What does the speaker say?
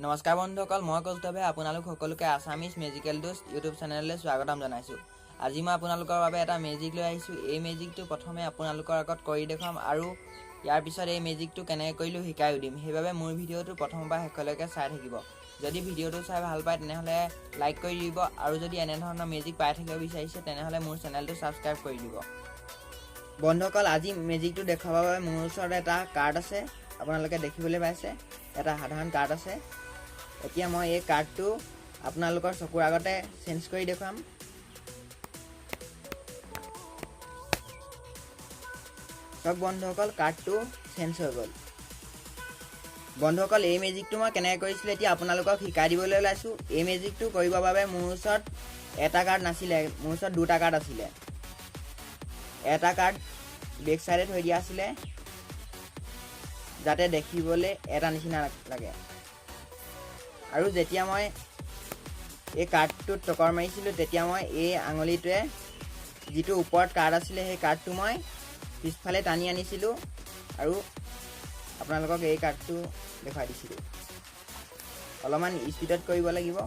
নমস্কাৰ বন্ধুসকল, মই কৌস্তভে আপোনালোক সকলোকে আছামিজ মেজিকেল ডোজ ইউটিউব চেনেললৈ স্বাগতম জনাইছোঁ। আজি মই আপোনালোকৰ বাবে এটা মেজিক লৈ আহিছোঁ। এই মেজিকটো প্ৰথমে আপোনালোকৰ আগত কৰি দেখুৱাম আৰু ইয়াৰ পিছত এই মেজিকটো কেনেকৈ কৰিলোঁ শিকাইও দিম। সেইবাবে মোৰ ভিডিঅ'টো প্ৰথমৰ পৰা শেষলৈকে চাই থাকিব। যদি ভিডিঅ'টো চাই ভাল পায় তেনেহ'লে লাইক কৰি দিব আৰু যদি এনেধৰণৰ মেজিক পাই থাকিব বিচাৰিছে তেনেহ'লে মোৰ চেনেলটো ছাবস্ক্ৰাইব কৰি দিব। বন্ধুসকল, আজি মেজিকটো দেখুৱাবৰ বাবে মোৰ ওচৰত এটা কাৰ্ড আছে। আপোনালোকে দেখিবলৈ পাইছে এটা সাধাৰণ কাৰ্ড আছে। এতিয়া মই এই কাৰ্ডটো আপোনালোকৰ চকুৰ আগতে চেঞ্জ কৰি দেখুৱাম। চাওক বন্ধুসকল, কাৰ্ডটো চেঞ্জ হৈ গ'ল। বন্ধুসকল, এই মেজিকটো মই কেনেকৈ কৰিছিলোঁ এতিয়া আপোনালোকক শিকাই দিবলৈ ওলাইছোঁ। এই মেজিকটো কৰিবৰ বাবে মোৰ ওচৰত এটা কাৰ্ড নাছিলে, মোৰ ওচৰত দুটা কাৰ্ড আছিলে। এটা কাৰ্ড বেক চাইডে থৈ দিয়া আছিলে যাতে দেখিবলৈ এটা নিচিনা লাগে। আৰু যেতিয়া মই এই কাৰ্ডটোত টকৰ মাৰিছিলোঁ তেতিয়া মই এই আঙুলিটোৱে যিটো ওপৰত কাৰ্ড আছিলে সেই কাৰ্ডটো মই পিছফালে টানি আনিছিলোঁ আৰু আপোনালোকক এই কাৰ্ডটো দেখুৱাই দিছিলোঁ। অলপমান স্পীডত কৰিব লাগিব।